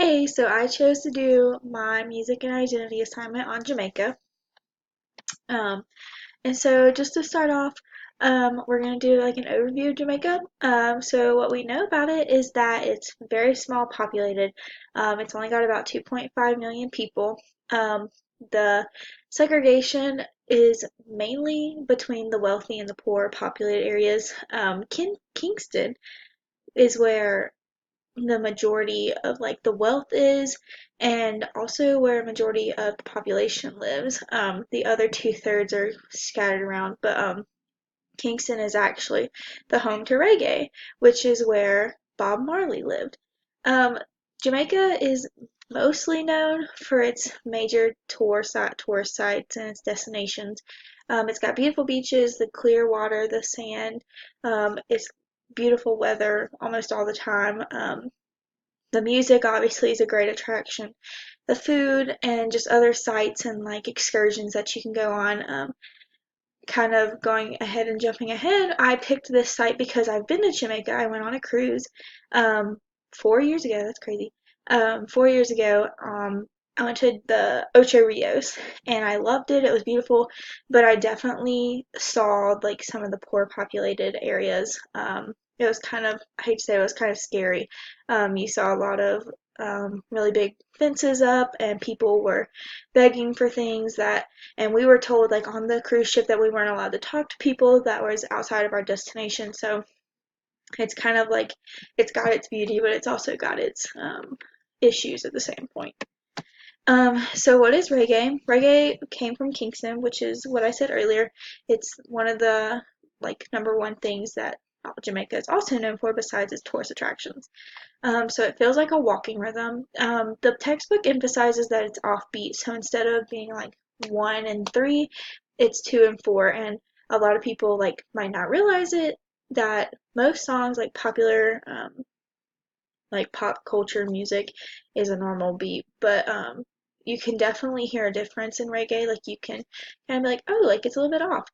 Hey, so I chose to do my music and identity assignment on Jamaica. Um, and so just to start off, we're going to do like an overview of Jamaica. So what we know about it is that it's very small populated. It's only got about 2.5 million people. The segregation is mainly between the wealthy and the poor populated areas. Kingston is where the majority of like the wealth is and also where a majority of the population lives. The other two-thirds are scattered around, but Kingston is actually the home to reggae, which is where Bob Marley lived. Um, Jamaica is mostly known for its major tourist sites and its destinations. It's got beautiful beaches, the clear water, the sand. It's beautiful weather almost all the time. The music obviously is a great attraction. The food and just other sites and like excursions that you can go on. Kind of going ahead and jumping ahead, I picked this site because I've been to Jamaica. I went on a cruise 4 years ago. That's crazy. 4 years ago, I went to the Ocho Rios and I loved it. It was beautiful, but I definitely saw like some of the poor populated areas. It was kind of, I hate to say it was kind of scary. You saw a lot of really big fences up and people were begging for things that, and we were told like on the cruise ship that we weren't allowed to talk to people that was outside of our destination. So it's kind of like it's got its beauty, but it's also got its issues at the same point. So what is reggae? Reggae came from Kingston, which is what I said earlier. It's one of the like number one things that Jamaica is also known for besides its tourist attractions. So it feels like a walking rhythm. The textbook emphasizes that it's offbeat, so instead of being like 1 and 3, it's 2 and 4. And a lot of people like might not realize it that most songs like popular like pop culture music is a normal beat, but you can definitely hear a difference in reggae. Like you can kind of be like, oh, like it's a little bit off.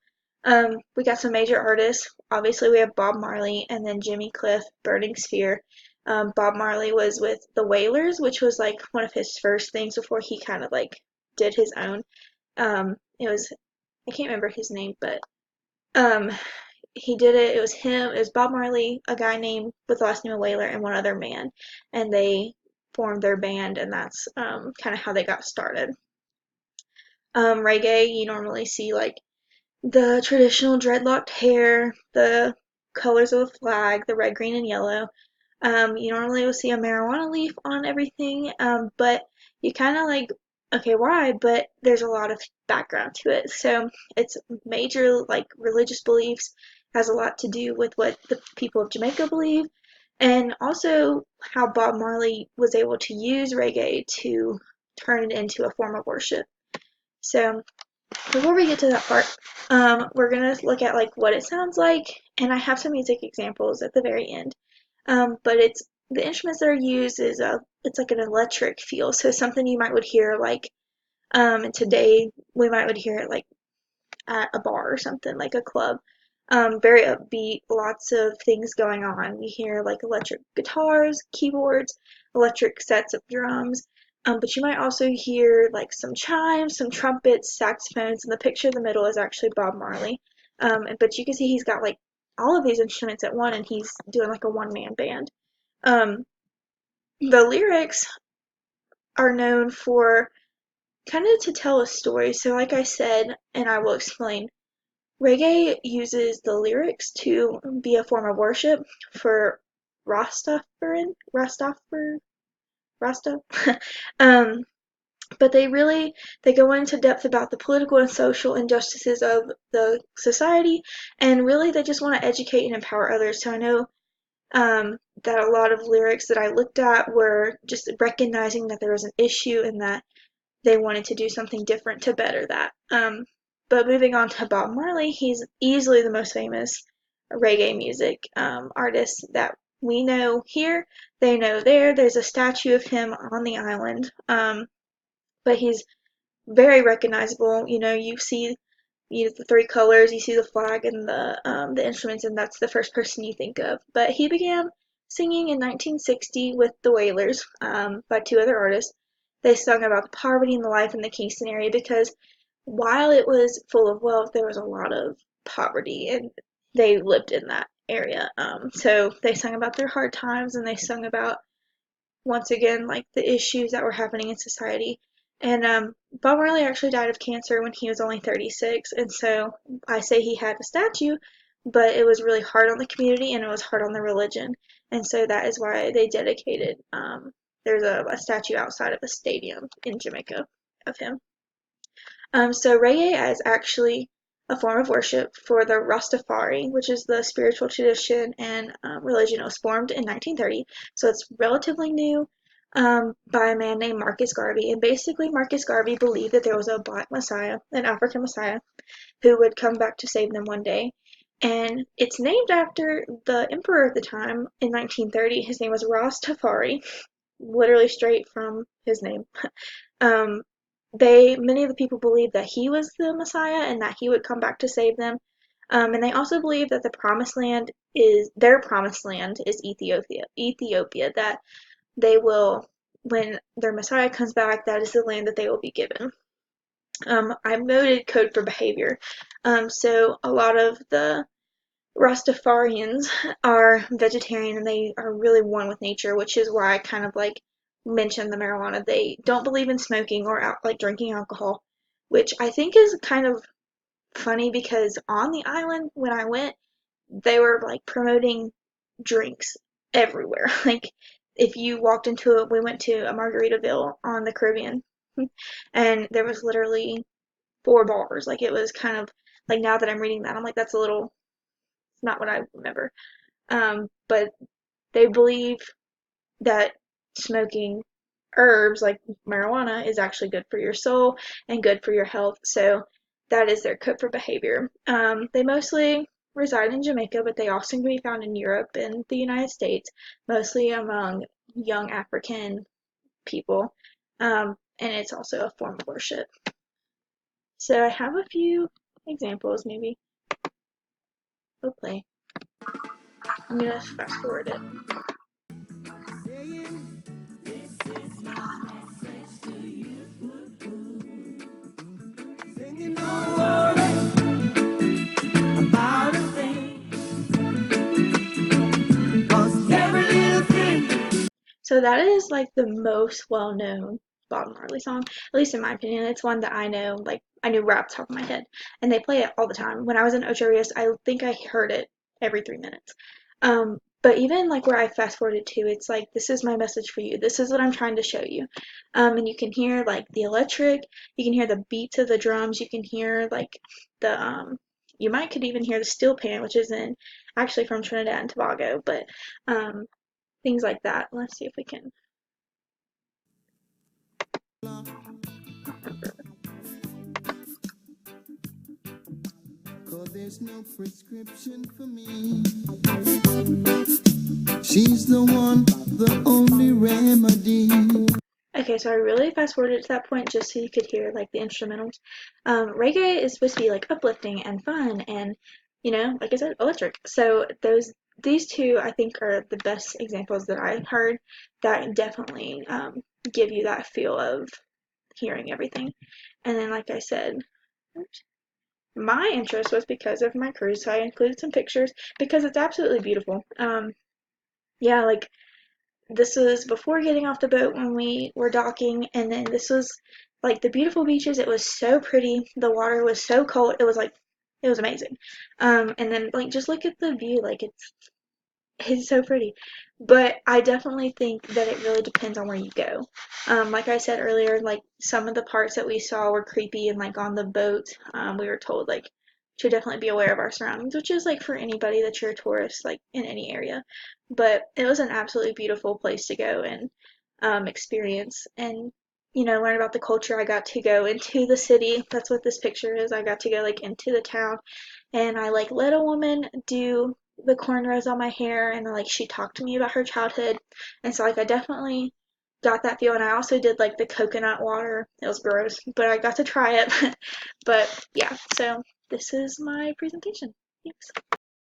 We got some major artists. Obviously, we have Bob Marley and then Jimmy Cliff, Burning Spear. Bob Marley was with the Wailers, which was like one of his first things before he kind of like did his own. It was I can't remember his name, but um, he did it. It was him. It was Bob Marley, a guy named with the last name of Whaler, and one other man, and they formed their band, and that's kind of how they got started. Reggae, you normally see like the traditional dreadlocked hair, the colors of the flag, the red, green, and yellow. You normally will see a marijuana leaf on everything, but you kind of like, okay, why? But there's a lot of background to it. So it's major like religious beliefs, has a lot to do with what the people of Jamaica believe, and also how Bob Marley was able to use reggae to turn it into a form of worship. So before we get to that part, we're gonna look at like what it sounds like, and I have some music examples at the very end. But it's the instruments that are used is it's like an electric feel, so something you might would hear like today we might would hear it like at a bar or something like a club. Very upbeat, lots of things going on. We hear like electric guitars, keyboards, electric sets of drums. But you might also hear like some chimes, some trumpets, saxophones, and the picture in the middle is actually Bob Marley. But you can see he's got like all of these instruments at one, and he's doing like a one-man band. Um, the lyrics are known for kind of to tell a story. So, like I said, and I will explain, reggae uses the lyrics to be a form of worship for Rasta. um, but they go into depth about the political and social injustices of the society, and really they just want to educate and empower others. So I know that a lot of lyrics that I looked at were just recognizing that there was an issue and that they wanted to do something different to better that. But moving on to Bob Marley, he's easily the most famous reggae music artist that we know here. They know there. There's a statue of him on the island, but he's very recognizable. You know, you see the three colors, you see the flag and the instruments, and that's the first person you think of. But he began singing in 1960 with the Wailers by two other artists. They sung about the poverty and the life in the Kingston area because while it was full of wealth, there was a lot of poverty, and they lived in that area. So they sung about their hard times, and they sung about once again like the issues that were happening in society. And Bob Marley actually died of cancer when he was only 36, and so I say he had a statue, but it was really hard on the community and it was hard on the religion, and so that is why they dedicated. There's a statue outside of the stadium in Jamaica of him. So reggae is actually a form of worship for the Rastafari, which is the spiritual tradition and religion. It was formed in 1930, so it's relatively new by a man named Marcus Garvey. And basically, Marcus Garvey believed that there was a black messiah, an African messiah, who would come back to save them one day. And it's named after the emperor at the time in 1930. His name was Rastafari, literally straight from his name. Um, many of the people believed that he was the Messiah and that he would come back to save them. And they also believe that their promised land is Ethiopia, that they will, when their Messiah comes back, that is the land that they will be given. I noted code for behavior. So a lot of the Rastafarians are vegetarian and they are really one with nature, which is why I kind of like mentioned the marijuana. They don't believe in smoking or like drinking alcohol, which I think is kind of funny because on the island when I went, they were like promoting drinks everywhere. Like if you walked we went to a Margaritaville on the Caribbean, and there was literally four bars. Like it was kind of like now that I'm reading that, I'm like that's a little not what I remember. But they believe that smoking herbs like marijuana is actually good for your soul and good for your health. So that is their code for behavior. They mostly reside in Jamaica, but they also can be found in Europe and the United States, mostly among young African people. And it's also a form of worship. So I have a few examples, maybe. We'll play. I'm gonna fast forward it. So that is like the most well-known Bob Marley song, at least in my opinion. It's one that I know, like I knew right off the top of my head, and they play it all the time. When I was in Ocho Rios, I think I heard it every 3 minutes. But even like where I fast forwarded to, it's like this is my message for you. This is what I'm trying to show you. And you can hear like the electric, you can hear the beats of the drums, you can hear like the you might could even hear the steel pan, which is in actually from Trinidad and Tobago, but things like that. Let's see if we can. There's no prescription for me. She's the one, the only remedy. Okay, so I really fast forwarded to that point just so you could hear like the instrumentals. Reggae is supposed to be like uplifting and fun and, you know, like I said, electric. So these two I think are the best examples that I've heard that definitely give you that feel of hearing everything. And then like I said, oops, my interest was because of my cruise, so I included some pictures because it's absolutely beautiful. Yeah, like this was before getting off the boat when we were docking, and then this was like the beautiful beaches. It was so pretty. The water was so cold. It was amazing. And then like just look at the view. Like it's so pretty. But I definitely think that it really depends on where you go. Like I said earlier, like some of the parts that we saw were creepy and like on the boat, we were told like to definitely be aware of our surroundings, which is like for anybody that you're a tourist, like in any area. But it was an absolutely beautiful place to go and experience and learn about the culture. I got to go into the city. That's what this picture is. I got to go like into the town and I like let a woman do the cornrows on my hair and like she talked to me about her childhood, and so like I definitely got that feel. And I also did like the coconut water. It was gross, but I got to try it. But yeah, so this is my presentation. Thanks.